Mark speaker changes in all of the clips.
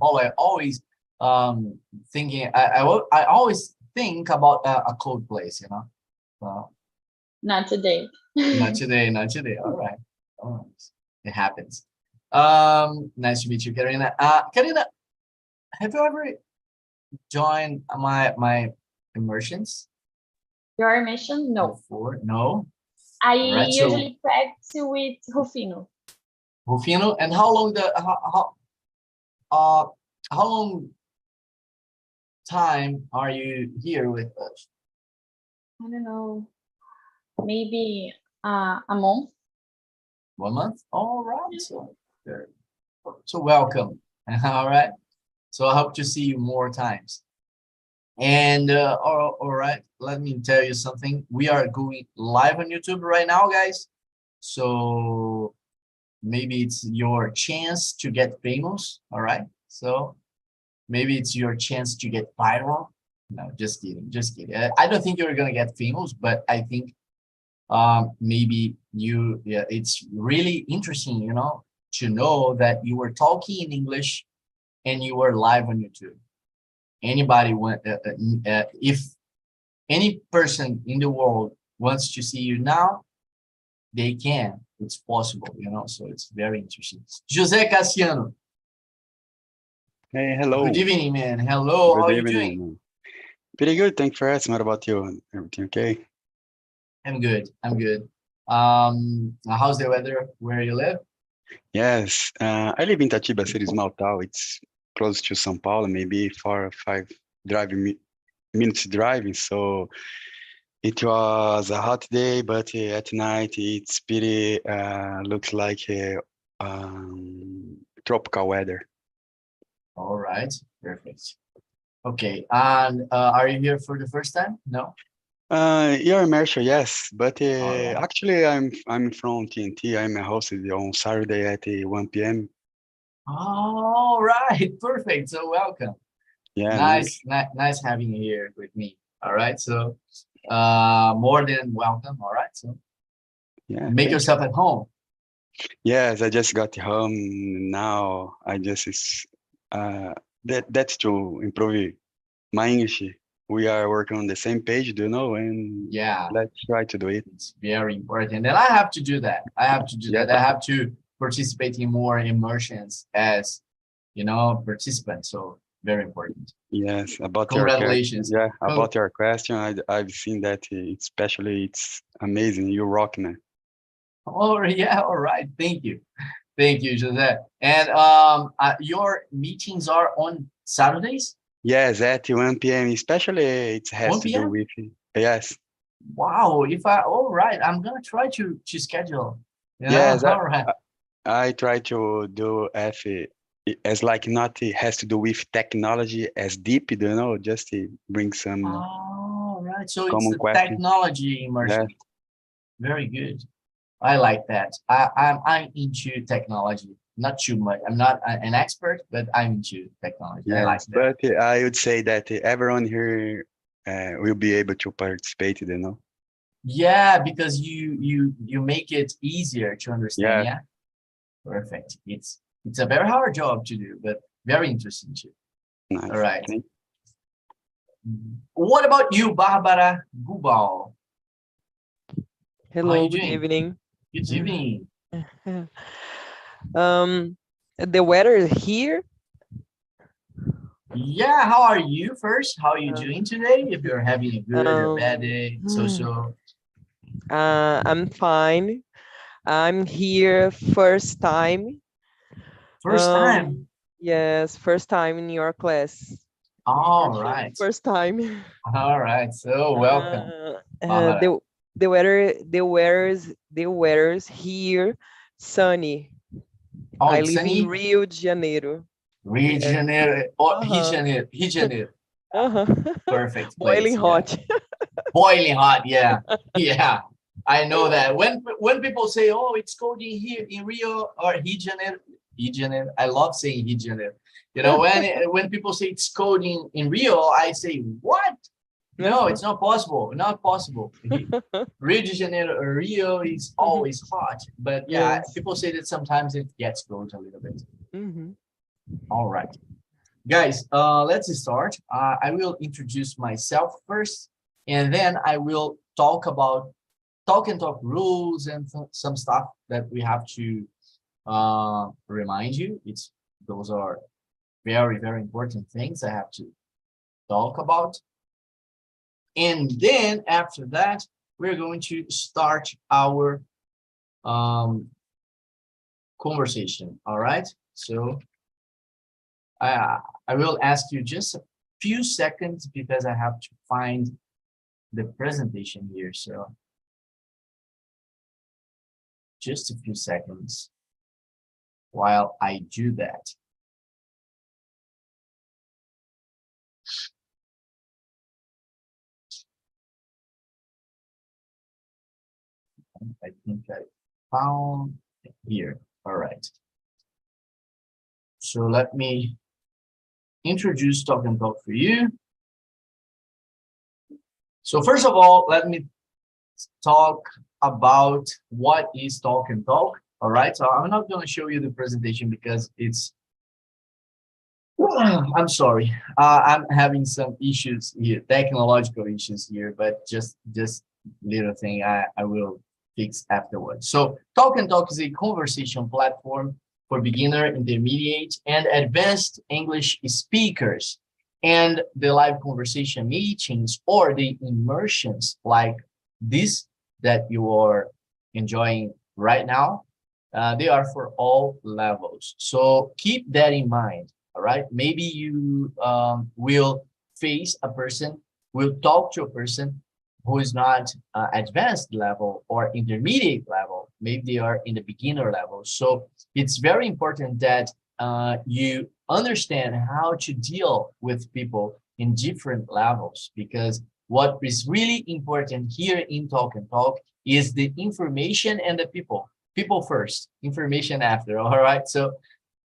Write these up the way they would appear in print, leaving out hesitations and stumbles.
Speaker 1: always thinking. I always think about a cold place.
Speaker 2: Not today.
Speaker 1: Not today. Not today. All right. Oh, it happens. Nice to meet you, Karina. Karina, have you ever joined my immersions
Speaker 2: Your mission? No.
Speaker 1: before? No.
Speaker 2: I
Speaker 1: All right. So
Speaker 2: usually practice with Rufino.
Speaker 1: Rufino, and how long how long time are you here with us?
Speaker 2: I don't know, maybe a month.
Speaker 1: 1 month? All right. So welcome. All right. So I hope to see you more times. And all right, let me tell you something. We are going live on YouTube right now, guys. So maybe it's your chance to get famous. All right. So maybe it's your chance to get viral. No, just kidding. Just kidding. I don't think you're gonna get famous, but I think maybe it's really interesting, to know that you were talking in English and you were live on YouTube. Anybody if any person in the world wants to see you now, they can. It's possible, so it's very interesting. Jose Cassiano.
Speaker 3: Hey, hello.
Speaker 1: Good evening, man. Hello.
Speaker 3: Good
Speaker 1: How are you
Speaker 3: evening,
Speaker 1: doing?
Speaker 3: man. Pretty good. Thanks for asking. What about you? Everything okay?
Speaker 1: I'm good. I'm good. How's the weather where you live?
Speaker 3: Yes. I live in Tatiba City, small town. It's close to São Paulo, maybe 4 or 5 minutes driving. So it was a hot day, but at night it's pretty looks like tropical weather.
Speaker 1: All right. Perfect. Okay. And are you here for the first time? No?
Speaker 3: You're Imersão, yes, but
Speaker 1: right.
Speaker 3: actually I'm from TNT. I'm hosted on Saturday at 1 p.m.
Speaker 1: All right. Perfect. So welcome.
Speaker 3: Yeah,
Speaker 1: Nice having you here with me. All right. So more than welcome. All right. So
Speaker 3: yeah,
Speaker 1: make yourself at home.
Speaker 3: Yes, I just got home now. I just that's to improve my English. We are working on the same page, do you know? And
Speaker 1: yeah,
Speaker 3: let's try to do it.
Speaker 1: It's very important, and I have to do that. I have to do that. I have to participate in more immersions as participant. So very important.
Speaker 3: Yes, about
Speaker 1: congratulations.
Speaker 3: About your question, I've seen that especially it's amazing. You rock, man.
Speaker 1: Oh yeah, all right. Thank you, Jose. And your meetings are on Saturdays?
Speaker 3: Yes, at 1 p.m. Especially it has to do with yes.
Speaker 1: Wow. All right, I'm gonna try to schedule.
Speaker 3: Yes,
Speaker 1: all right.
Speaker 3: I try to do as like not it has to do with technology as deep, just to bring some.
Speaker 1: Oh, right. So it's
Speaker 3: common
Speaker 1: the
Speaker 3: question.
Speaker 1: Technology immersion.
Speaker 3: Yeah.
Speaker 1: Very good. I like that. I'm into technology. Not too much. I'm not an expert, but I'm into technology.
Speaker 3: Yes,
Speaker 1: I like that.
Speaker 3: But I would say that everyone here will be able to participate,
Speaker 1: Yeah, because you make it easier to understand.
Speaker 3: Yeah.
Speaker 1: Perfect. It's a very hard job to do, but very interesting too.
Speaker 3: Nice.
Speaker 1: All right. What about you, Barbara Gubal?
Speaker 4: Hello, good evening.
Speaker 1: Good evening.
Speaker 4: The weather here.
Speaker 1: Yeah, how are you first? How are you doing today? If you're having a good or bad day, so.
Speaker 4: I'm fine. I'm here first time.
Speaker 1: First time?
Speaker 4: Yes, first time in your class.
Speaker 1: All right.
Speaker 4: First time.
Speaker 1: All right. So welcome.
Speaker 4: The weather's here sunny.
Speaker 1: Oh,
Speaker 4: I live
Speaker 1: sunny?
Speaker 4: in Rio de Janeiro.
Speaker 1: Rio de Janeiro. Oh, Rio de Janeiro. Perfect.
Speaker 4: Boiling hot.
Speaker 1: Boiling hot. Yeah. Yeah. I know that. When people say, "Oh, it's cold in here in Rio or Rio de Janeiro," I love saying Rio de Janeiro. When people say it's cold in Rio, I say, "What? No, it's not possible. Not possible." Rio de Janeiro, Rio is always hot, but yeah, people say that sometimes it gets cold a little bit. All right. Guys, let's start. I will introduce myself first, and then I will talk about talk and talk rules and some stuff that we have to remind you. Those are very, very important things I have to talk about. And then after that, we're going to start our conversation. All right. So I will ask you just a few seconds because I have to find the presentation here. So just a few seconds while I do that. I think I found it here. All right. So let me introduce Talk and Talk for you. So first of all, let me talk about what is Talk and Talk. All right. So I'm not going to show you the presentation because it's, I'm sorry. I'm having some issues here, technological issues here, but just little thing I will fix afterwards. So Talk and Talk is a conversation platform for beginner, intermediate, and advanced English speakers. And the live conversation meetings or the immersions like this that you are enjoying right now, they are for all levels. So keep that in mind, all right? Maybe you will face a person, will talk to a person who is not advanced level or intermediate level. Maybe they are in the beginner level. So it's very important that you understand how to deal with people in different levels, because what is really important here in Talk and Talk is the information and the people. People first, information after, all right? So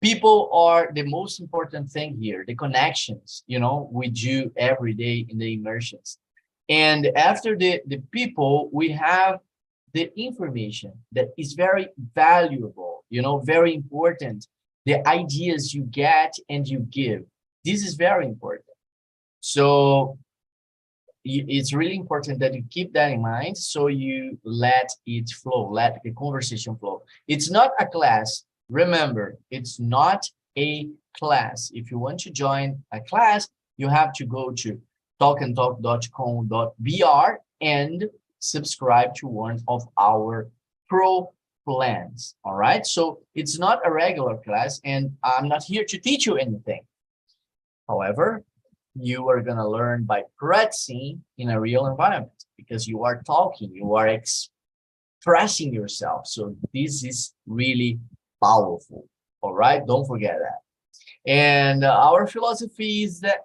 Speaker 1: people are the most important thing here, the connections, you know, we do every day in the immersions. And after the people, we have the information that is very valuable, you know, very important. The ideas you get and you give. This is very important. So it's really important that you keep that in mind. So you let it flow, let the conversation flow. It's not a class. Remember, it's not a class. If you want to join a class, you have to go to talkandtalk.com.br and subscribe to one of our pro plans. All right. So it's not a regular class and I'm not here to teach you anything. However, you are going to learn by practicing in a real environment because you are talking, you are expressing yourself. So this is really powerful. All right. Don't forget that. And our philosophy is that,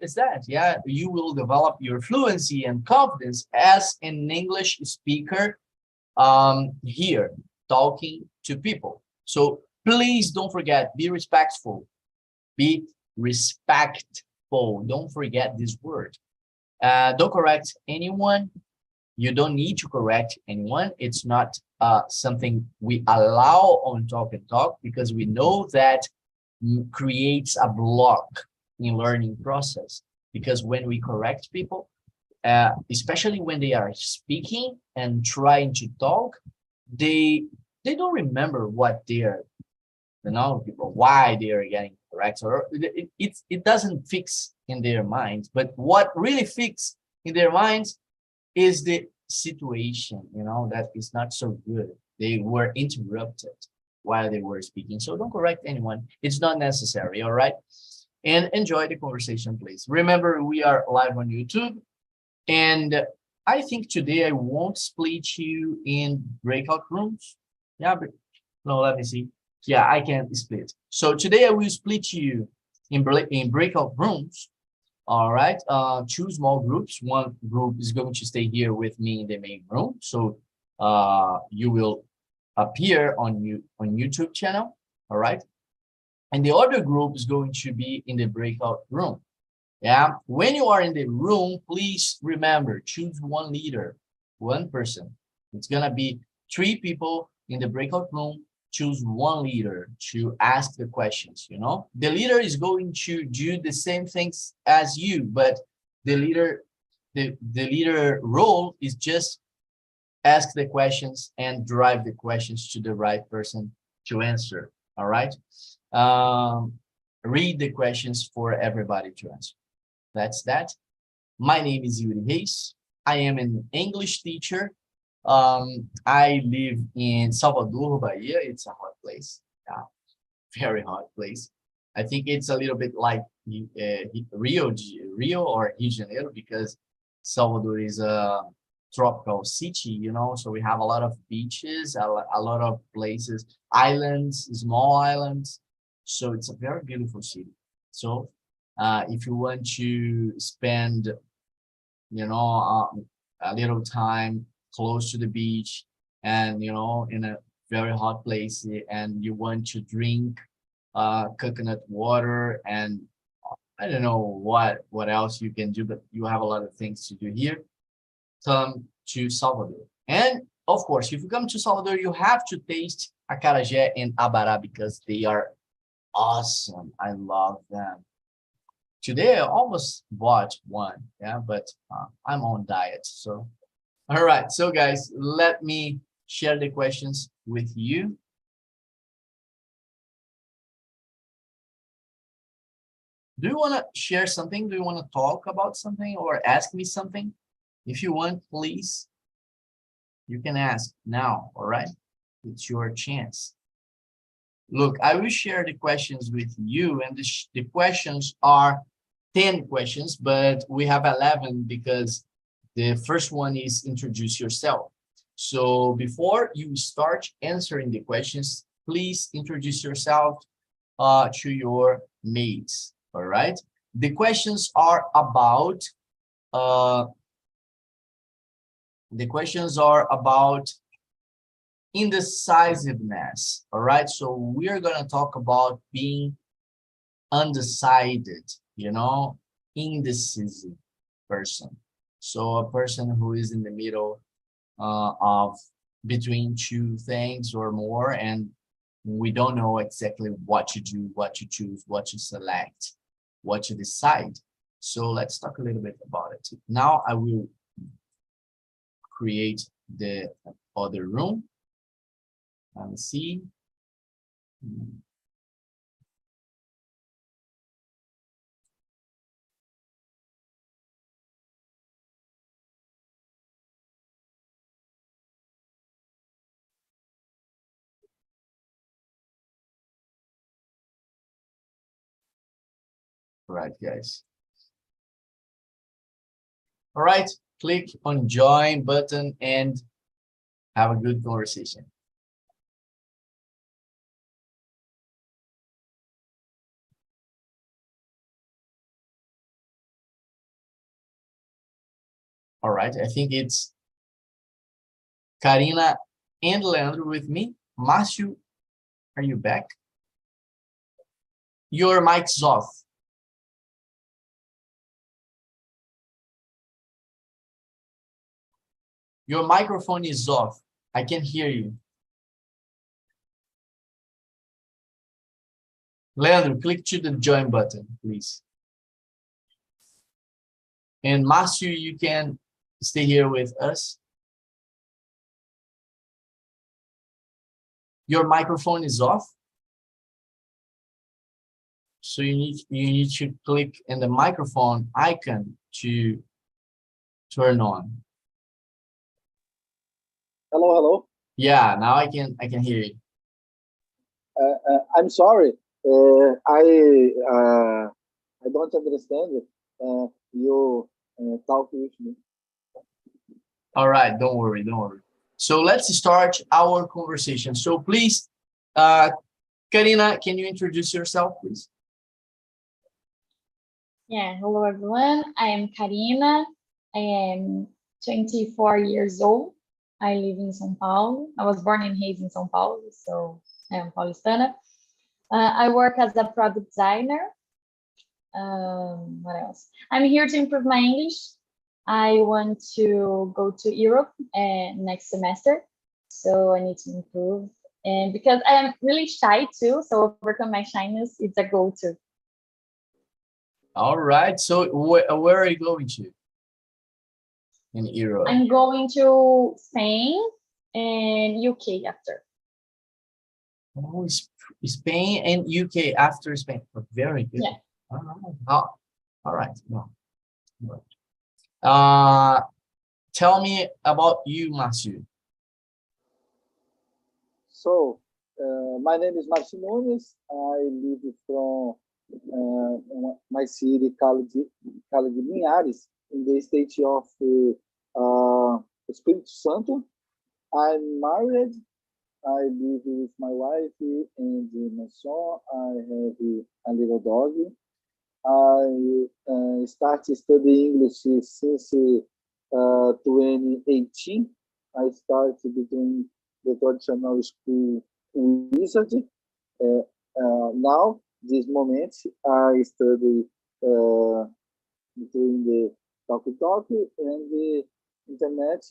Speaker 1: yeah, you will develop your fluency and confidence as an English speaker here, talking to people. So please don't forget, be respectful. Be respectful. Don't forget this word. Don't correct anyone. You don't need to correct anyone. It's not something we allow on Talk and Talk because we know that creates a block in learning process, because when we correct people, especially when they are speaking and trying to talk, they don't remember what they're, you know, why they are getting correct, or it doesn't fix in their minds. But what really fix in their minds is the situation, you know, that is not so good. They were interrupted while they were speaking. So don't correct anyone. It's not necessary, all right? And enjoy the conversation, please. Remember, we are live on YouTube. And I think today I won't split you in breakout rooms. Yeah, but no, let me see. Yeah, I can split. So today I will split you in breakout rooms. All right, two small groups. One group is going to stay here with me in the main room. So you will appear on YouTube channel, all right? And the other group is going to be in the breakout room. Yeah, when you are in the room, please remember, choose one leader, one person. It's gonna be 3 people in the breakout room choose one leader to ask the questions, you know? The leader is going to do the same things as you, but the leader role is just ask the questions and drive the questions to the right person to answer, all right? Read the questions for everybody to answer. That's that. My name is Yuri Reis. I am an English teacher. I live in Salvador, Bahia. It's a hot place, very hot place. I think it's a little bit like Rio or Rio de Janeiro, because Salvador is a tropical city, you know, so we have a lot of beaches, a lot of places, islands, small islands. So it's a very beautiful city. So if you want to spend, you know, a little time close to the beach and, you know, in a very hot place, and you want to drink coconut water, and I don't know what else you can do, but you have a lot of things to do here, come to Salvador. And of course, if you come to Salvador, you have to taste acarajé and abará, because they are awesome. I love them. Today I almost bought one, yeah, but I'm on diet. So all right, so guys, let me share the questions with you. Do you want to share something? Do you want to talk about something or ask me something? If you want, please, you can ask now, all right? It's your chance. Look, I will share the questions with you, and the questions are 10 questions, but we have 11 because the first one is introduce yourself. So before you start answering the questions, please introduce yourself to your mates, all right? The questions are about indecisiveness, all right? So we're gonna talk about being undecided, you know, indecisive person. So a person who is in the middle of between two things or more, and we don't know exactly what to do, what to choose, what to select, what to decide. So let's talk a little bit about it. Now I will create the other room. Let me see. Right, guys. All right, click on join button and have a good conversation. All right, I think it's Karina and Leandro with me. Márcio, are you back? Your mic's off. Your microphone is off. I can hear you. Leandro, click to the join button, please. And Márcio, you can stay here with us. Your microphone is off. So you need to click in the microphone icon to turn on.
Speaker 5: Hello, hello.
Speaker 1: Yeah, now I can hear you.
Speaker 5: I'm sorry. I don't understand. You talk with me.
Speaker 1: All right, don't worry, don't worry. So let's start our conversation. So please, Karina, can you introduce yourself, please?
Speaker 2: Yeah, hello everyone. I am Karina. I am 24 years old. I live in São Paulo. I was born and raised in São Paulo, so I am Paulistana. I work as a product designer. What else? I'm here to improve my English. I want to go to Europe next semester, so I need to improve And because I am really shy too, so overcome my shyness, it's a go-to.
Speaker 1: All right. So where are you going to in Europe?
Speaker 2: I'm going to Spain and UK after.
Speaker 1: Oh, Spain and UK after Spain. Very good.
Speaker 2: Yeah.
Speaker 1: All right. No. All right. Tell me about you, Matthew.
Speaker 5: So, my name is Marcio Nunes. I live from my city, Cali de Linhares, in the state of Espírito Santo. I'm married. I live with my wife and my son. I have a little dog. I started studying English since 2018. I started doing the traditional school wizard. Now, this moment, I study doing the TALKNTALK and the internet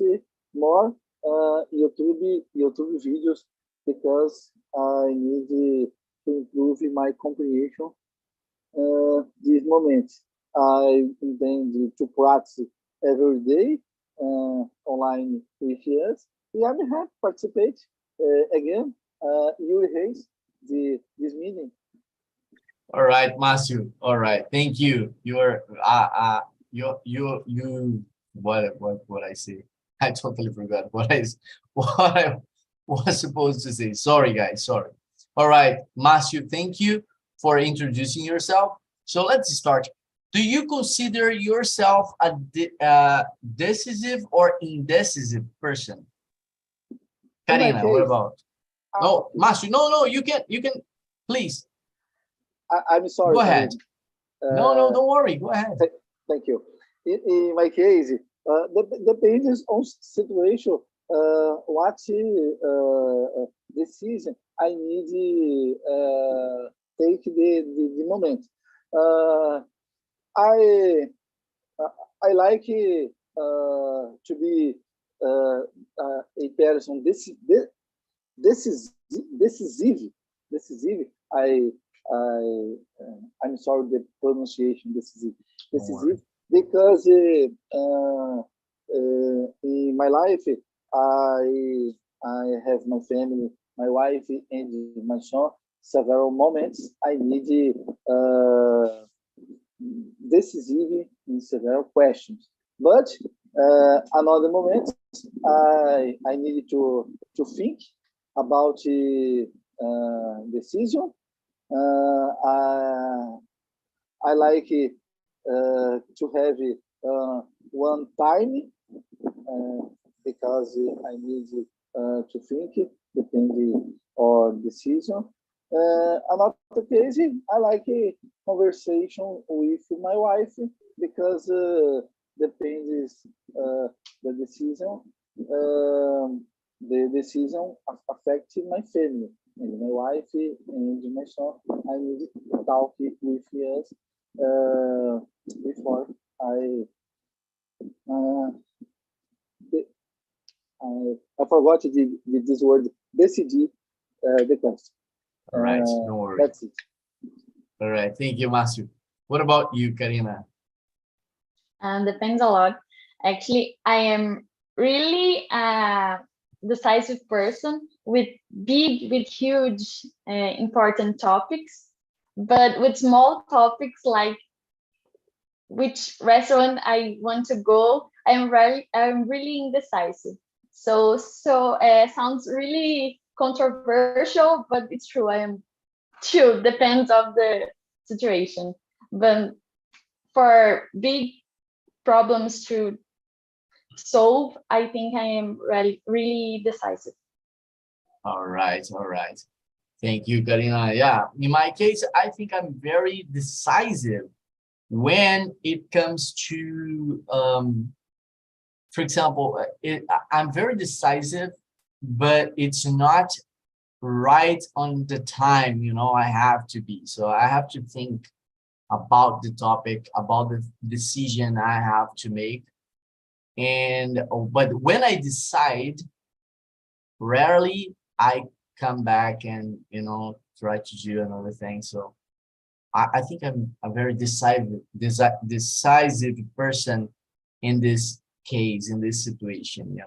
Speaker 5: more YouTube videos because I need to improve my comprehension. This moment, I intend to practice every day online with us. I'm happy to participate again. You erase this meeting.
Speaker 1: All right, Matthew. All right. Thank you. You're what I say. I totally forgot what I was supposed to say. Sorry, guys. Sorry. All right, Matthew, thank you for introducing yourself. So let's start. Do you consider yourself a decisive or indecisive person? Karina, what about? No, Matthew, no, you can, please.
Speaker 5: I'm sorry.
Speaker 1: Go ahead. No, don't worry. Go ahead.
Speaker 5: Thank you. In my case, depends on situation. What decision I need take the moment. I like to be a person decisive. I'm sorry the pronunciation decisive because in my life I have my family, my wife and my son. Several moments I need decisive in several questions, but another moment I need to think about decision. I like to have one time because I need to think depending on decision. Another case, I like a conversation with my wife because depends the decision. The decision affects my family and my wife and my son. I need to talk with us before I forgot this word decide the question.
Speaker 1: All right, no worries.
Speaker 5: That's it.
Speaker 1: All right, thank you, Matthew. What about you, Karina?
Speaker 2: Depends a lot. Actually, I am really a decisive person with huge, important topics, but with small topics like which restaurant I want to go, I'm really indecisive. So sounds really controversial, but it's true. I am too. Depends of the situation, but for big problems to solve, I think I am really decisive.
Speaker 1: All right. Thank you, Karina. Yeah, in my case, I think I'm very decisive when it comes to, for example, I'm very decisive, but it's not right on the time, I have to be. So I have to think about the topic, about the decision I have to make. But when I decide, rarely I come back and, try to do another thing. So I think I'm a very decisive person in this case, in this situation,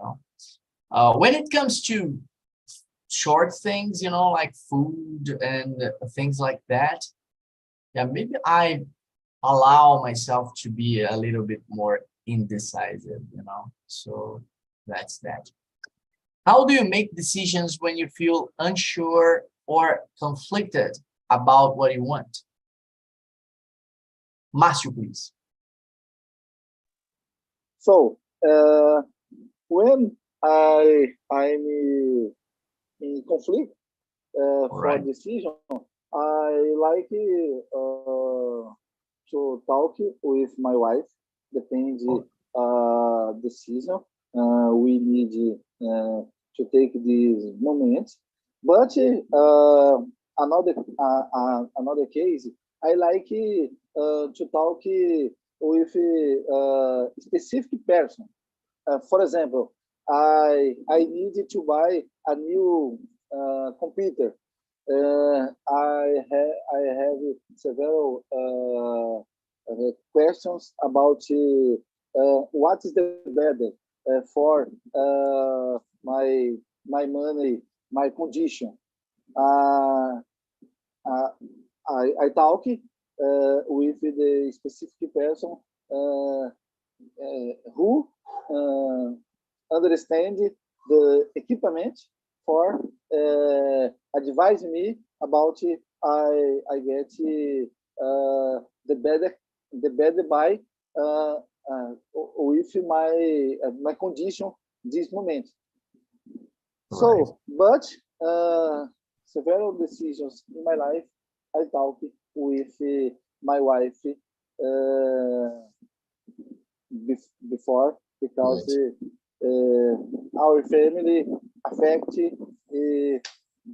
Speaker 1: when it comes to short things, like food and things like that, yeah, maybe I allow myself to be a little bit more indecisive, so that's that. How do you make decisions when you feel unsure or conflicted about what you want? Márcio, please.
Speaker 5: So when I'm in conflict for
Speaker 1: right.
Speaker 5: decision, I like to talk with my wife. Depends decision we need to take this moment. But another case, I like to talk with a specific person. For example, I need to buy a new computer. I have several questions about what is the better for my money, my condition. I talk with the specific person who understand the equipment for advise me about I get the better buy with my condition this moment.
Speaker 1: Right.
Speaker 5: So, but several decisions in my life, I talk with my wife before, because our family affect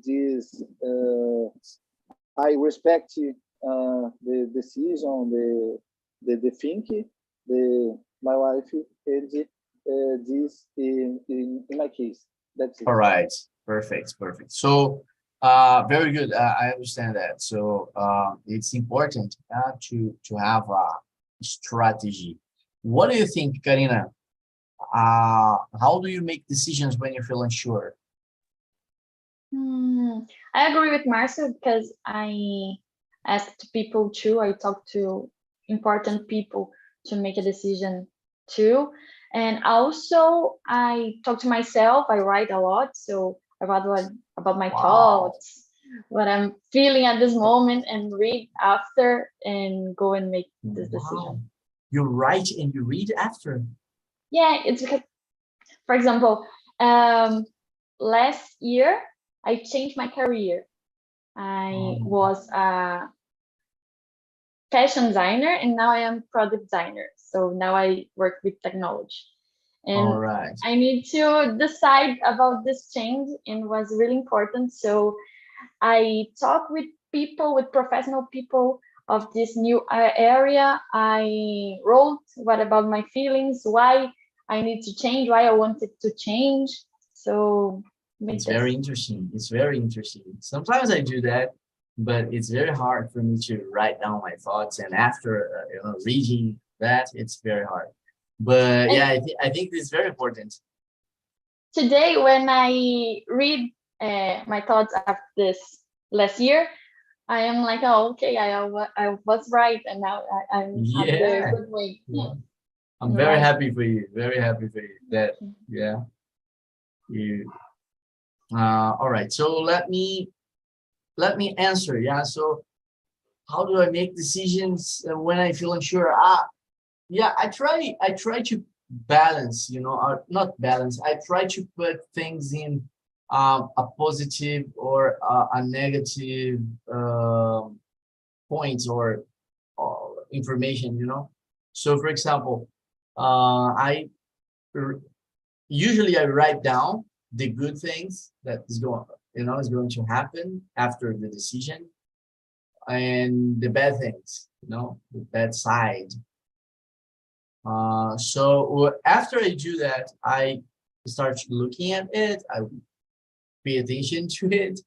Speaker 5: this. I respect the decision, the thinking, my wife and this in my case. That's it.
Speaker 1: All right. Perfect. So, very good. I understand that. So, it's important to have a strategy. What do you think, Karina? How do you make decisions when you feel unsure?
Speaker 2: I agree with Marcia because I asked people too. I talked to important people to make a decision too. And also I talk to myself. I write a lot. So I write about my thoughts, what I'm feeling at this moment, and read after and go and make this decision.
Speaker 1: You write and you read after?
Speaker 2: Yeah, it's because, for example, last year I changed my career. I was a fashion designer and now I am product designer. So now I work with technology. And I need to decide about this change, and was really important. So I talk with people, with professional people of this new area. I wrote what about my feelings, why I need to change, why I wanted to change. So
Speaker 1: it's very interesting. It's very interesting. Sometimes I do that, but it's very hard for me to write down my thoughts. And after reading that, it's very hard. But yeah, I think it's very important.
Speaker 2: Today, when I read my thoughts after this last year, I am like, oh, okay, I was right, and now I'm on the good way.
Speaker 1: Yeah. I'm very happy for you. Very happy for you. That you. All right. So let me answer. Yeah. So how do I make decisions when I feel unsure? Yeah, I try to balance, or not balance. I try to put things in a positive or a negative points or information, So for example, I usually write down the good things that is going to happen after the decision, and the bad things, the bad side. So after I do that, I start looking at it. I pay attention to it.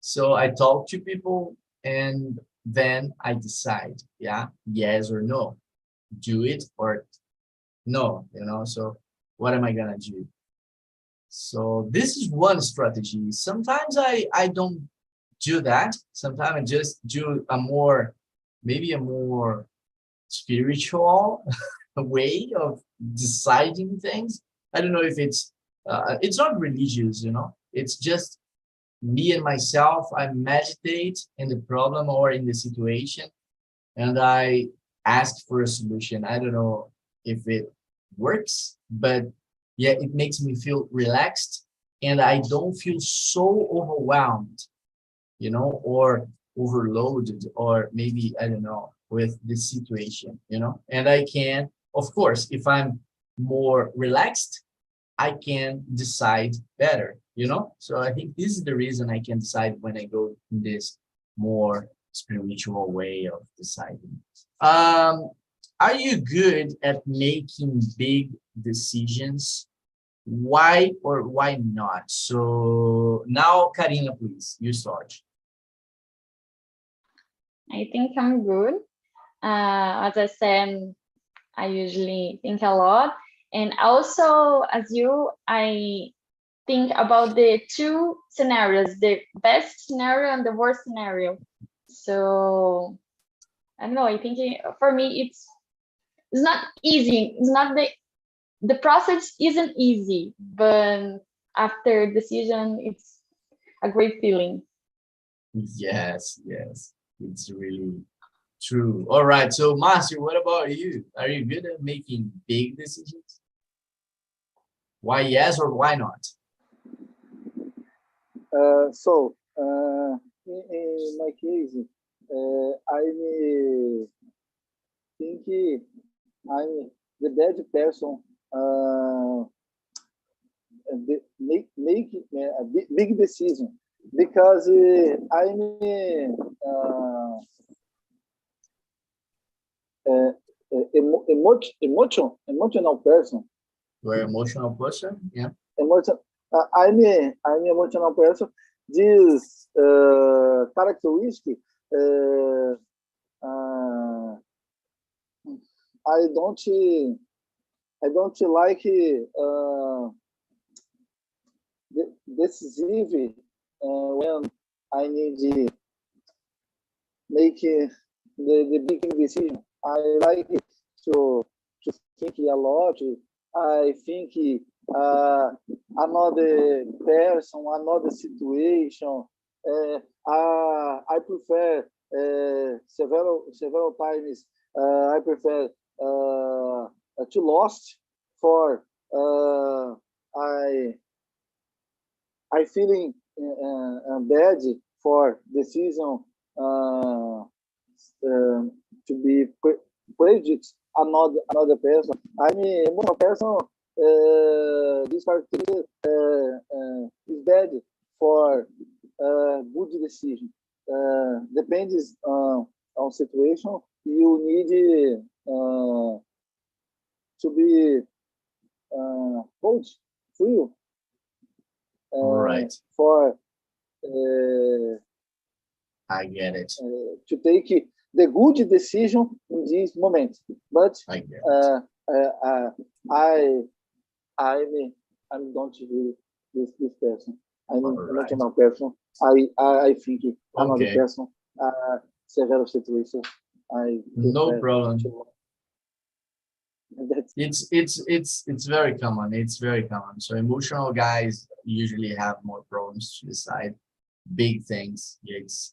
Speaker 1: So I talk to people and then I decide, yeah, yes or no, do it or no, so what am I gonna do? So this is one strategy. Sometimes I don't do that. Sometimes I just do maybe a more spiritual way of deciding things. I don't know if it's not religious, it's just me and myself. I meditate in the problem or in the situation and I ask for a solution. I don't know if it works, but yeah, it makes me feel relaxed and I don't feel so overwhelmed, or overloaded, or maybe, I don't know, with the situation, and I can, of course, if I'm more relaxed, I can decide better, so I think this is the reason I can decide when I go in this more spiritual way of deciding. Are you good at making big decisions? Why or why not? So now, Karina, please, you start.
Speaker 2: I think I'm good. As I said, I usually think a lot. And also, as you, I think about the two scenarios, the best scenario and the worst scenario. So, I don't know, I think for me, it's not easy. It's not the process isn't easy, but after decision, it's a great feeling.
Speaker 1: Yes, it's really true. All right, so Master, what about you? Are you good at making big decisions? Why yes or why not?
Speaker 5: In my case, I think I'm the bad person. Make a big decision because I'm emotional person.
Speaker 1: You're an emotional person, yeah.
Speaker 5: I'm emotional person. This characteristic, I don't like decisive when I need to make the big decision. I like to think a lot. I think another person, another situation. I prefer several times. I prefer to lost for I feeling bad for decision to be prejudiced another person. I mean, one person this characteristic is bad for good decision. Depends on situation. You need to be bold, free.
Speaker 1: Right.
Speaker 5: For
Speaker 1: I get it.
Speaker 5: To take the good decision in this moment, but
Speaker 1: I get it.
Speaker 5: I don't really this person. I'm an
Speaker 1: All
Speaker 5: emotional person. I think another
Speaker 1: Okay.
Speaker 5: person. Several situations.
Speaker 1: No problem.
Speaker 5: That's
Speaker 1: It's very common. It's very common. So emotional guys usually have more problems to decide big things. It's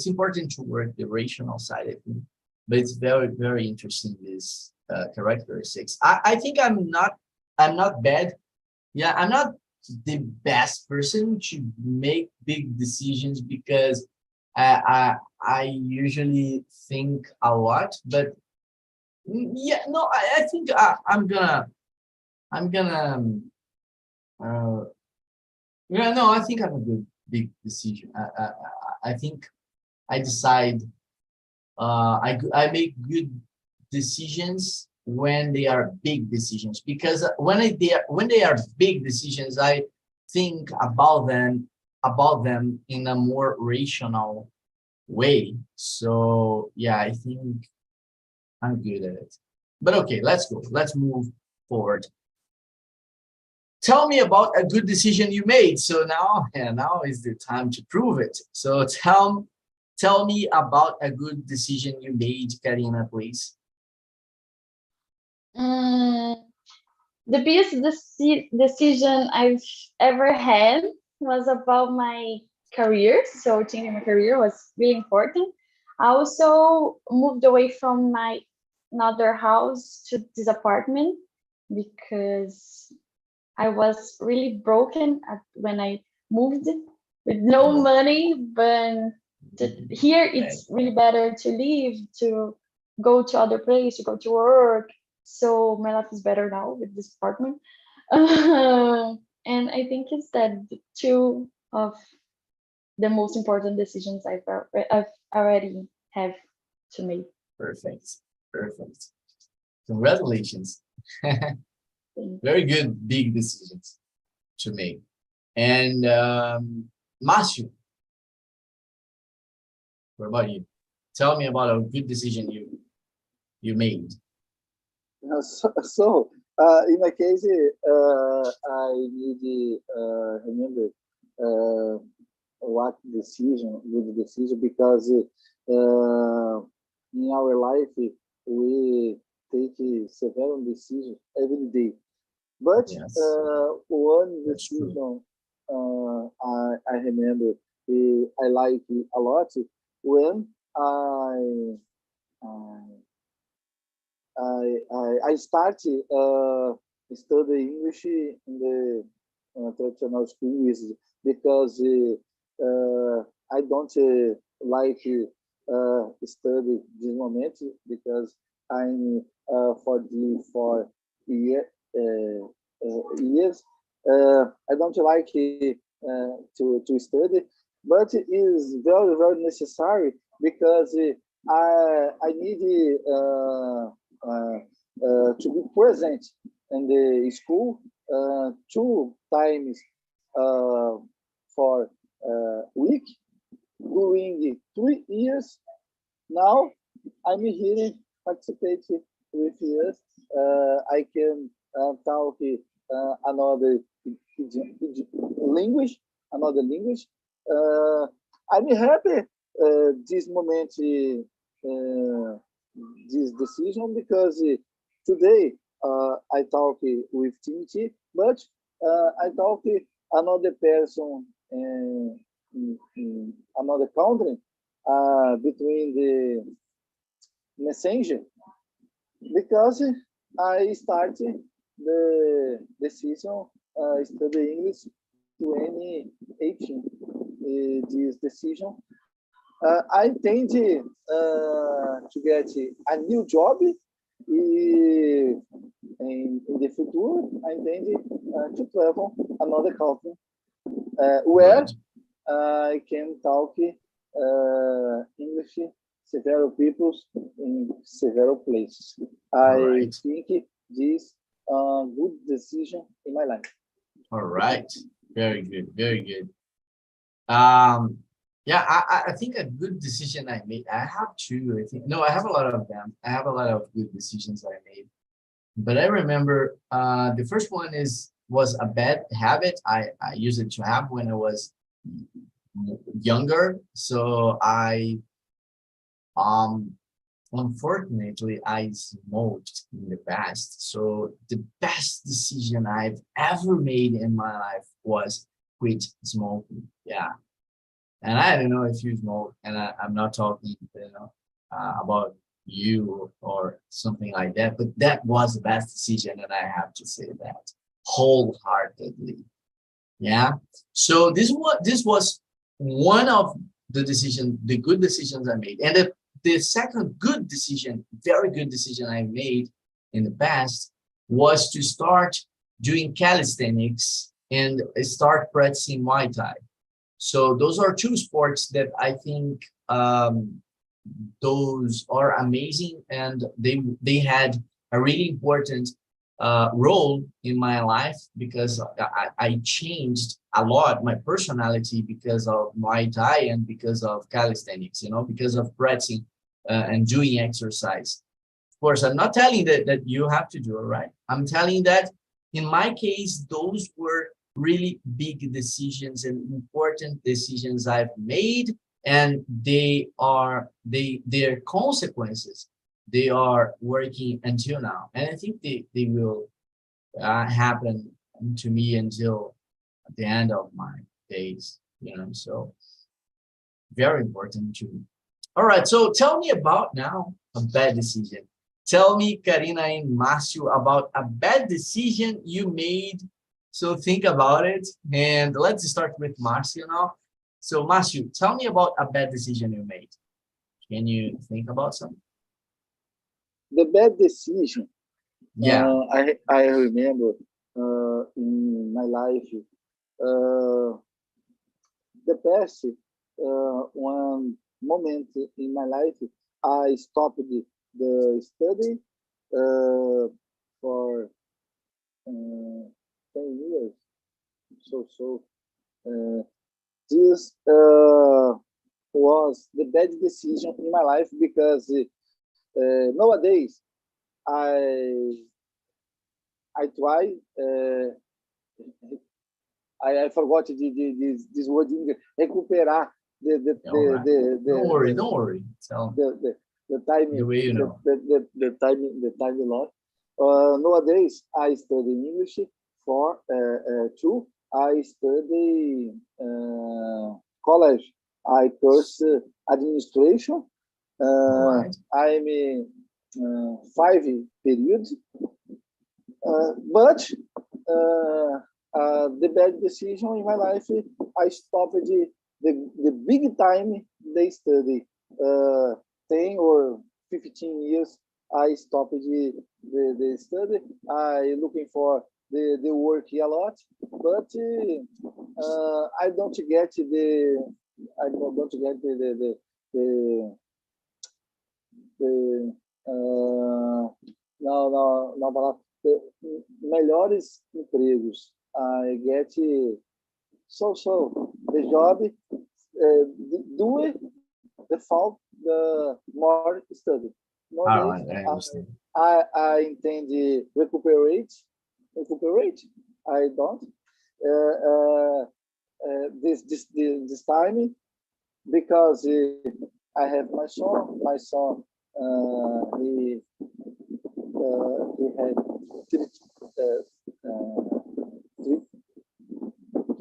Speaker 1: important to work the rational side, I think, but it's very, very interesting, these characteristics. I think I'm not bad. Yeah, I'm not the best person to make big decisions because I usually think a lot, but yeah, no, I think I'm gonna yeah, no, I think I'm a good big decision. I think I decide I make good decisions when they are big decisions, because when they are big decisions, I think about them about them in a more rational way. So yeah, I think I'm good at it. But okay, let's go. Let's move forward. Tell me about a good decision you made. So now, yeah, now is the time to prove it. So tell me about a good decision you made, Karina, please.
Speaker 2: The biggest decision I've ever had was about my career. So changing my career was really important. I also moved away from my another house to this apartment because I was really broken when I moved with no money. But here it's really better to leave, to go to other place, to go to work. So my life is better now with this apartment. And I think it's that two of the most important decisions I've already have to make.
Speaker 1: Perfect. Perfect. Congratulations. Very good, big decisions to make. And Márcio, what about you? Tell me about a good decision you made.
Speaker 5: So in my case, I need remember what decision, good decision, because in our life we take several decisions every day. But
Speaker 1: Yes.
Speaker 5: one
Speaker 1: That's true.
Speaker 5: decision I remember I like a lot when I started study English in the traditional school is because I don't like study this moment because I'm 44 years. I don't like to study, but it is very very necessary because I need to be present in the school 2 times for week during 3 years. Now I'm here participate with you. I can talk another language, another language. I'm happy this moment, this decision because today I talk with Timothy, but I talk another person in another country between the messenger because I started the decision study English 2018. This decision I intend to get a new job in the future. I intend to travel another country where I can talk English several people in several places. I think this good decision in my life.
Speaker 1: All right. Very good. Very good. Yeah, I think a good decision I made. I have two. I think no, I have a lot of them. I have a lot of good decisions I made. But I remember the first one was a bad habit I used it to have when I was younger. So I unfortunately I smoked in the past. So the best decision I've ever made in my life was quit smoking. Yeah. And I don't know if you smoke, and I'm not talking, about you or something like that, but that was the best decision, and I have to say that wholeheartedly. Yeah. So this was one of the good decisions I made, and the second good decision, very good decision I made in the past was to start doing calisthenics and start practicing Muay Thai. So those are two sports that I think those are amazing, and they had a really important role in my life because I changed a lot my personality because of Muay Thai and because of calisthenics, you know, because of practicing and doing exercise. Of course, I'm not telling that you have to do it, right? I'm telling that in my case, those were really big decisions and important decisions I've made, and their consequences, they are working until now. And I think they will happen to me until the end of my days, you know, so very important to me. All right, so tell me about now a bad decision. Tell me, Karina and Marcio, about a bad decision you made. So think about it, and let's start with Marcio now. So Marcio, tell me about a bad decision you made. Can you think about something?
Speaker 5: The bad decision.
Speaker 1: Yeah.
Speaker 5: I remember in my life, the past one moment in my life, I stopped the study for 10 years. This was the bad decision in my life because nowadays I try. I forgot this word in English. Recuperar
Speaker 1: Don't worry. Tell
Speaker 5: the time
Speaker 1: the way you know.
Speaker 5: the time lot. Nowadays I study English for 2. I study college. I course administration.
Speaker 1: Right.
Speaker 5: I'm in 5 periods, but the bad decision in my life, I stopped the big time they study. 10 or 15 years, I stopped the study. I looking for the work a lot, but I don't get the melhores empregos. I get the job, do it, the fault, the more study.
Speaker 1: All
Speaker 5: Nowadays,
Speaker 1: right, I understand.
Speaker 5: I intend to recuperate. I don't. This time because I have my son. My son, he had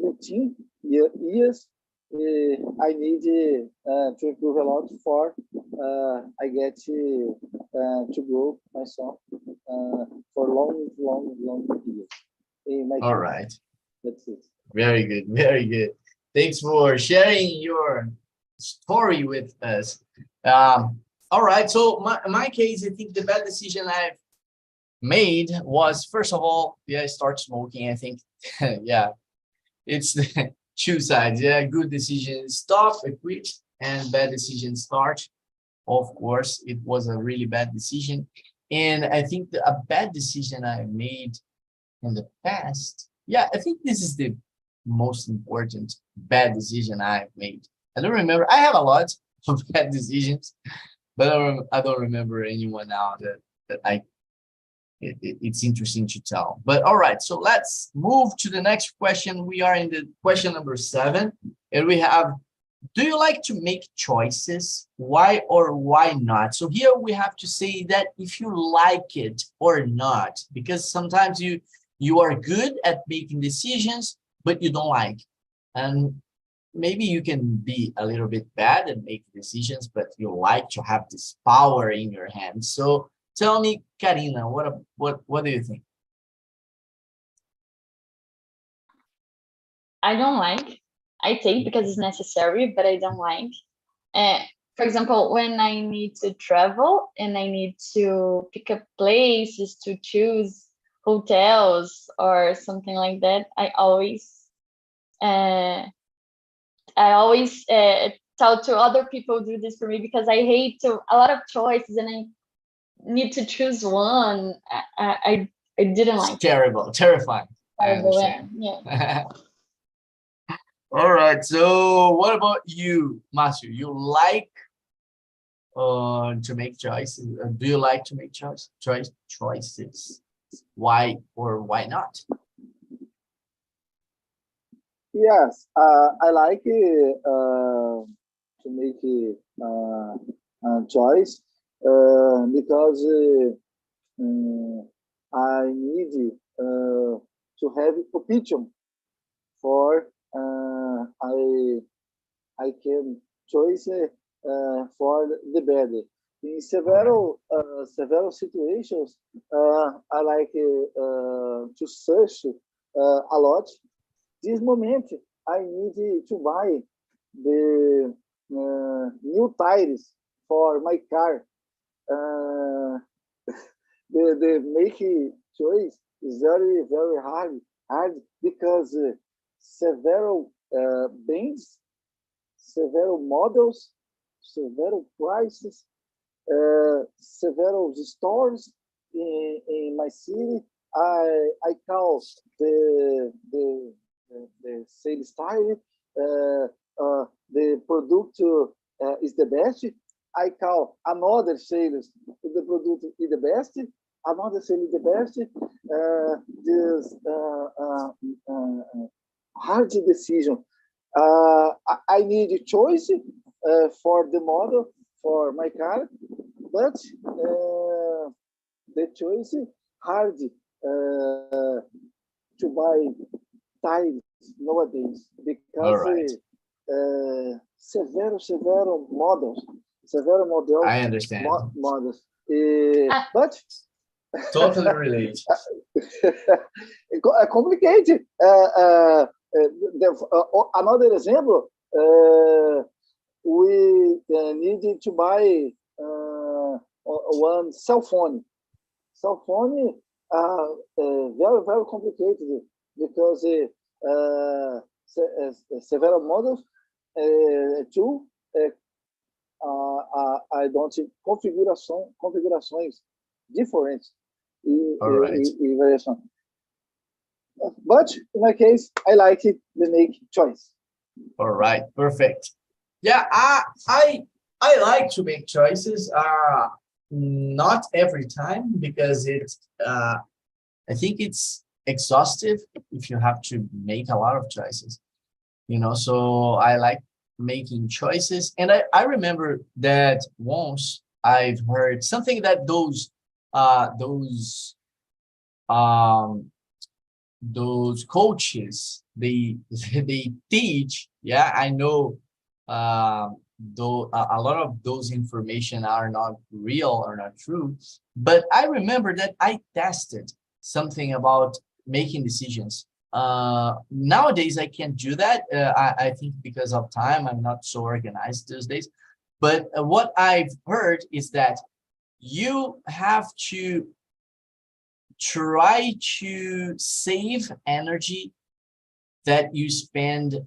Speaker 5: 13 years. I need to improve a lot for I get to grow my son for long years.
Speaker 1: All right.
Speaker 5: That's it.
Speaker 1: Very good. Very good. Thanks for sharing your story with us. All right. So my case, I think the bad decision I've made was, first of all, I start smoking. I think, yeah, it's the two sides. Yeah, good decision, stop, I quit, and bad decision, start. Of course, it was a really bad decision. And I think a bad decision I made in the past, yeah, I think this is the most important bad decision I've made. I don't remember. I have a lot of bad decisions, but I don't remember anyone now that it's interesting to tell. But all right, so let's move to the next question. We are in the question number 7, and we have, do you like to make choices? Why or why not? So here we have to say that if you like it or not, because sometimes you are good at making decisions, but you don't like. And maybe you can be a little bit bad at making decisions, but you like to have this power in your hands. So tell me, Karina, what do you think?
Speaker 2: I don't like. I take because it's necessary, but I don't like. For example, when I need to travel and I need to pick up places to choose hotels or something like that, I always tell to other people do this for me because I hate a lot of choices and I need to choose one. I didn't like it.
Speaker 1: Terrible, terrifying. I
Speaker 2: Terrible,
Speaker 1: understand.
Speaker 2: yeah.
Speaker 1: All right. So what about you, Matthew? You like to make choices? Do you like to make choices? Why or why not?
Speaker 5: Yes, I like to make a choice because I need to have opinion for I can choose for the better. In several situations, I like to search a lot. This moment, I need to buy the new tires for my car. The making choice is very hard because several brands, several models, several prices, several stores in my city. I call the sales style, the product is the best. I call another sales the product is the best. Another sales is the best. This hard decision. I need a choice for the model for my car, but the choice hard to buy tires nowadays because several models,
Speaker 1: I understand.
Speaker 5: models. But
Speaker 1: Totally relate.
Speaker 5: Complicated. Another example, we needed to buy one cell phone. Cell phone very complicated because several models. Two, I don't see configurações different in variation. But in my case, I like it. They make choice.
Speaker 1: All right, perfect. Yeah, I like to make choices. Not every time because I think it's exhaustive if you have to make a lot of choices. So I like making choices, and I remember that once I've heard something that those coaches they they teach. Yeah, I know though a lot of those information are not real or not true, but I remember that I tested something about making decisions. Nowadays I can't do that. I think because of time, I'm not so organized these days. But what I've heard is that you have to try to save energy that you spend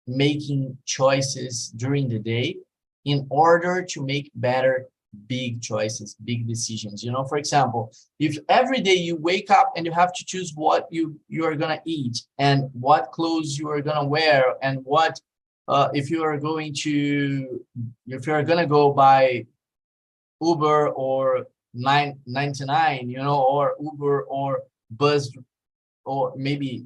Speaker 1: making choices during the day in order to make better big choices, big decisions. For example, if every day you wake up and you have to choose what you are gonna eat and what clothes you are gonna wear and what if you are gonna go by Uber or 999, or Uber or bus, or maybe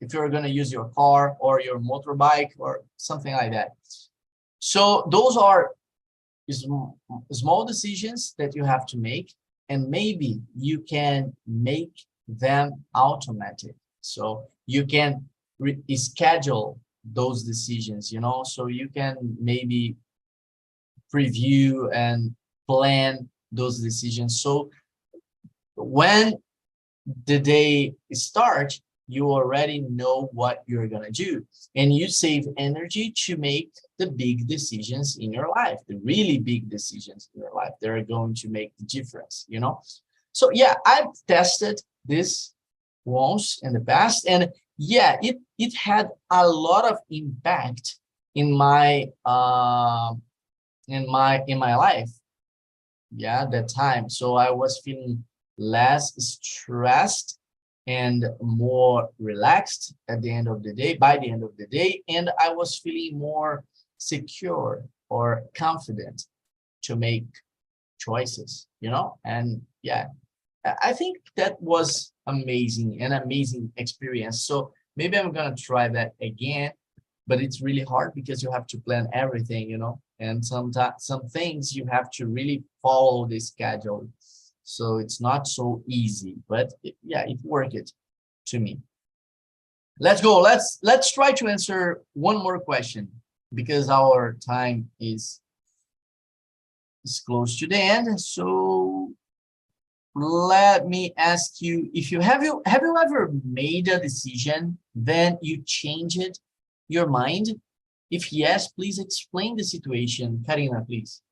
Speaker 1: if you're going to use your car or your motorbike or something like that. So those are small decisions that you have to make, and maybe you can make them automatic. So you can schedule those decisions, so you can maybe preview and plan those decisions. So when the day starts, you already know what you're going to do, and you save energy to make the big decisions in your life, the really big decisions in your life. They're going to make the difference, So yeah, I've tested this once in the past, and yeah, it had a lot of impact in my life. Yeah, that time. So I was feeling less stressed and more relaxed at the end of the day, by the end of the day, and I was feeling more secure or confident to make choices, you know? And yeah, I think that was amazing, an amazing experience. So maybe I'm gonna try that again, but it's really hard because you have to plan everything, you know? And sometimes some things you have to really follow the schedule. So it's not so easy, but yeah, it worked to me. Let's go. Let's try to answer one more question because our time is close to the end. So let me ask you, if you have you ever made a decision, then you changed your mind? If yes, please explain the situation. Karina, please.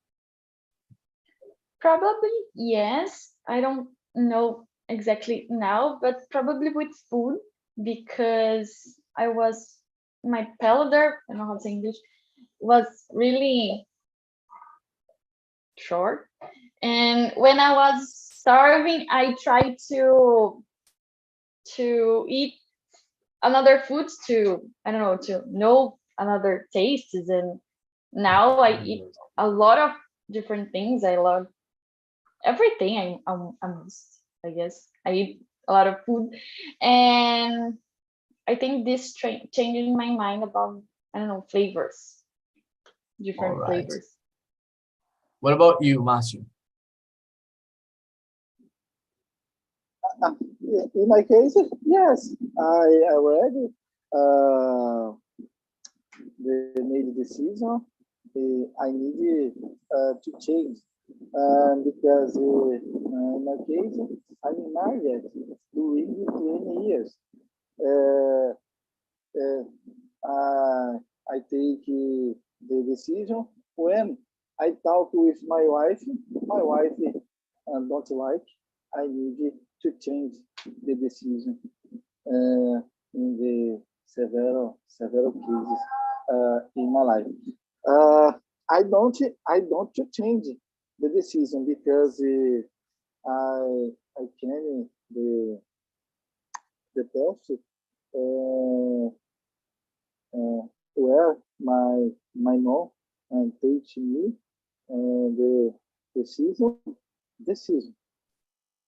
Speaker 2: Probably yes. I don't know exactly now, but probably with food because my palate, I don't know how to say English, was really short. And when I was starving, I tried to eat another foods to, I don't know, to know another tastes. And now I eat a lot of different things. I love everything. I'm I guess I eat a lot of food, and I think this changing my mind about, I don't know, flavors,
Speaker 1: All
Speaker 2: different
Speaker 1: right.
Speaker 2: flavors.
Speaker 1: What about you, Matthew?
Speaker 5: In my case, yes, I already made the decision. I need to change because in my case, I'm married during 20 years. Uh, I take the decision when I talk with my wife. My wife don't like. I need to change the decision in the several cases in my life. I don't change the decision because I can the person where my mom and teach me the decision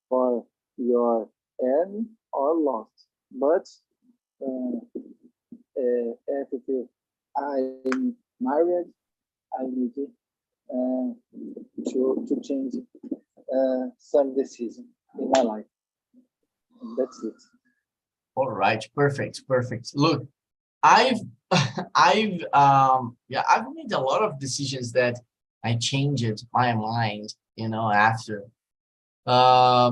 Speaker 5: for your earn or loss. But after I'm married, I need to change some decision in my life. That's it.
Speaker 1: All right, perfect, perfect. Look, I've I've made a lot of decisions that I changed my mind, you know, after. Yeah,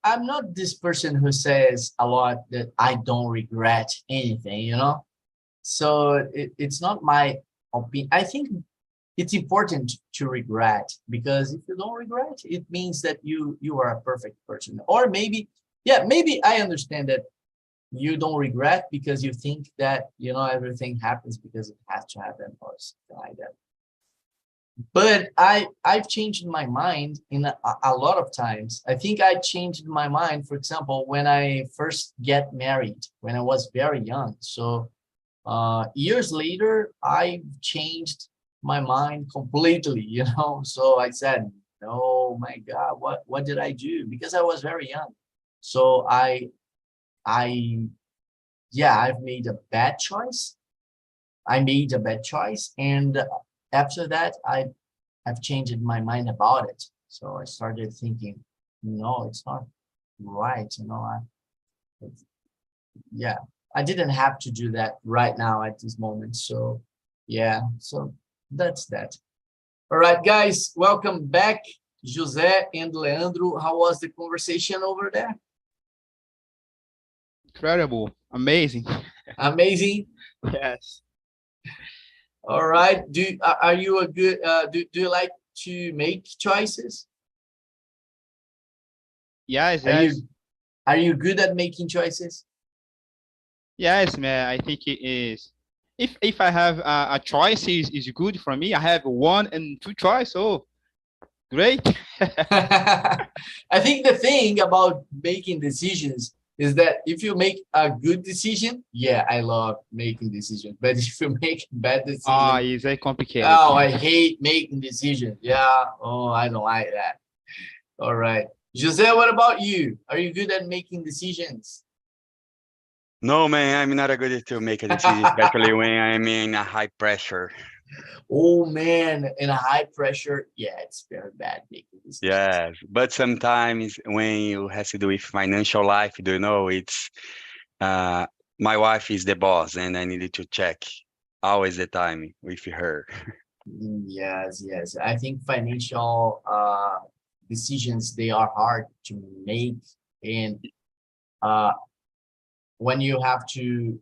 Speaker 1: I'm not this person who says a lot that I don't regret anything, you know. So it's not my opinion. I think it's important to regret, because if you don't regret, it means that you are a perfect person. Or maybe, yeah, maybe I understand that you don't regret because you think that, you know, everything happens because it has to happen or something like that. But I've changed my mind in a lot of times. I think I changed my mind, for example, when I first get married, when I was very young. So years later, I changed my mind completely, you know. So I said, oh my God, what did I do? Because I was very young. So yeah, I've made a bad choice. I made a bad choice, and after that, I've changed my mind about it. So I started thinking, no, it's not right. You know, yeah, I didn't have to do that right now at this moment. So yeah, so that's that. All right, guys, welcome back, José and Leandro. How was the conversation over there?
Speaker 6: Incredible, amazing.
Speaker 1: Amazing.
Speaker 6: Yes.
Speaker 1: All right. Are you a good? Do you like to make choices?
Speaker 6: Yes,
Speaker 1: Are
Speaker 6: yes,
Speaker 1: you are you good at making choices?
Speaker 6: yes, man. I think it is. If I have a choice is good for me. I have one and two choice. So Great.
Speaker 1: I think the thing about making decisions is that if you make a good decision, yeah, I love making decisions. But if you make bad
Speaker 6: Ah,
Speaker 1: decisions,
Speaker 6: isso é complicated.
Speaker 1: oh, I hate making decisions. Yeah, oh, I don't like that. All right. Jose, what about you? Are you good at making decisions?
Speaker 3: No, man, I'm not a good to make a decision, especially when I'm in a high pressure.
Speaker 1: Oh man, in a high pressure, yeah, it's very bad making decisions.
Speaker 3: Yes, but sometimes when you have to do with financial life, do you know, it's my wife is the boss and I needed to check always the time with her.
Speaker 1: Yes, yes. I think financial decisions, they are hard to make, and when you have to,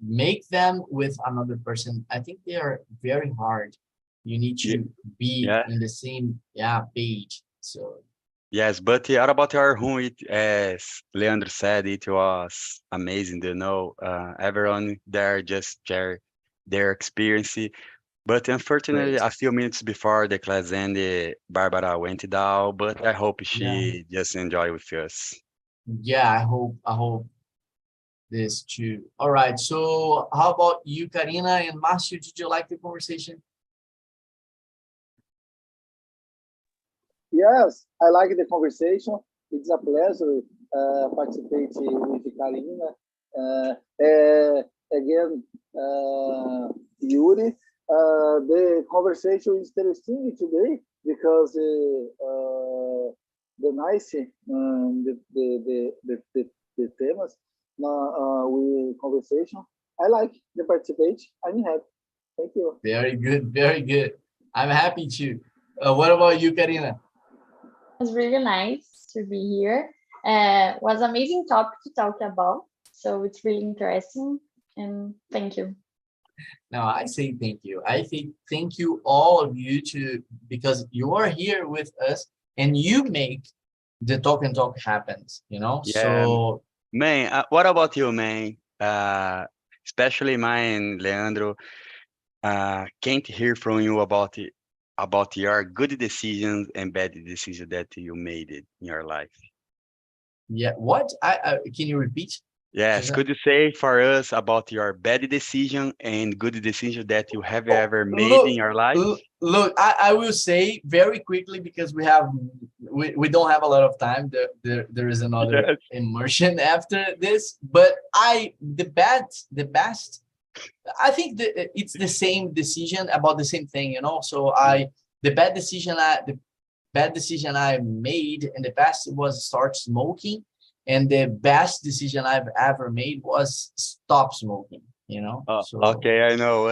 Speaker 1: make them with another person, I think they are very hard. You need to be
Speaker 3: Yeah.
Speaker 1: in the same page. So
Speaker 3: Yes, but what about our room? As Leandro said, it was amazing, you know. Everyone there just share their experience. But unfortunately,
Speaker 1: great.
Speaker 3: a few minutes before the class ended, Barbara went down. But I hope she just enjoy with us.
Speaker 1: Yeah, I hope this too. All right. So how about you, Karina and Marcio? Did you like the conversation?
Speaker 5: Yes, I like the conversation. It's a pleasure participate with Karina. Again, Yuri. The conversation is interesting today because the nice the temas we conversation. I like the participate. I'm happy. Thank you.
Speaker 1: Very good. Very good. I'm happy to. What about you, Karina?
Speaker 2: It was really nice to be here. Was amazing topic to talk about. So it's really interesting. And thank you.
Speaker 1: No, I say thank you. I think thank you all of you because you are here with us and you make the talk and talk happens,
Speaker 3: Yeah.
Speaker 1: So
Speaker 3: Man, what about you, man? Especially mine, Leandro. Can't hear from you about your good decisions and bad decisions that you made it in your life.
Speaker 1: yeah, what? I can you repeat?
Speaker 3: Yes,
Speaker 1: Jose?
Speaker 3: could you say for us about your bad decision and good decision that you have ever made in your life?
Speaker 1: Look, I will say very quickly because we don't have a lot of time. There is another
Speaker 3: Yes.
Speaker 1: immersion after this, but the best. I think it's the same decision about the same thing, So the bad decision I made in the past was start smoking, and the best decision I've ever made was stop smoking.
Speaker 3: Oh,
Speaker 1: So
Speaker 3: okay, I know.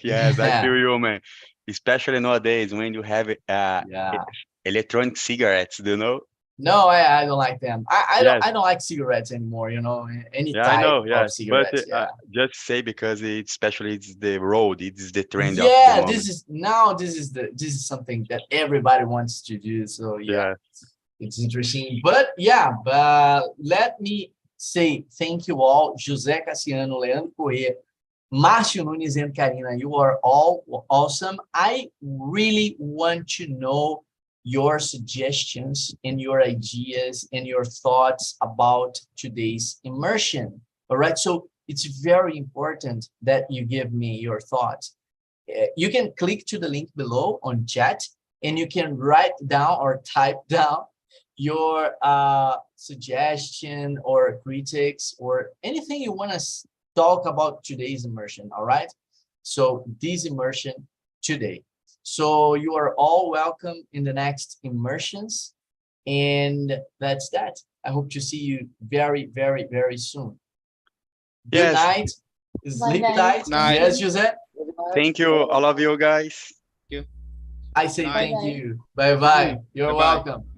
Speaker 3: Yes, I
Speaker 1: yeah,
Speaker 3: feel you, man. Especially nowadays when you have
Speaker 1: yeah.
Speaker 3: electronic cigarettes, do you know?
Speaker 1: No, I don't like them.
Speaker 3: Yes.
Speaker 1: I don't like cigarettes anymore. Any
Speaker 3: Yeah, I
Speaker 1: type
Speaker 3: know.
Speaker 1: of
Speaker 3: Yes, but
Speaker 1: cigarettes. Yeah.
Speaker 3: just say because it's the road, it's the trend of the
Speaker 1: Yeah,
Speaker 3: moment.
Speaker 1: this is something that everybody wants to do. So yeah,
Speaker 3: Yeah.
Speaker 1: it's interesting. But yeah, let me say thank you all, José Cassiano, Leandro Corrêa, Márcio Nunes, and Karina. You are all awesome. I really want to know your suggestions and your ideas and your thoughts about today's immersion. All right, so it's very important that you give me your thoughts. You can click to the link below on chat and you can write down or type down your suggestion or critics or anything you want to talk about today's immersion. All right, so this immersion today. So you are all welcome in the next immersions, and that's that. I hope to see you very, very, very soon. Good
Speaker 3: Yes.
Speaker 1: night. Sleep tight.
Speaker 6: Night.
Speaker 1: Yes, José.
Speaker 3: Thank you, all of you guys.
Speaker 6: You.
Speaker 1: I say
Speaker 6: Night.
Speaker 1: thank you. Bye bye. You're
Speaker 6: Bye-bye.
Speaker 1: welcome.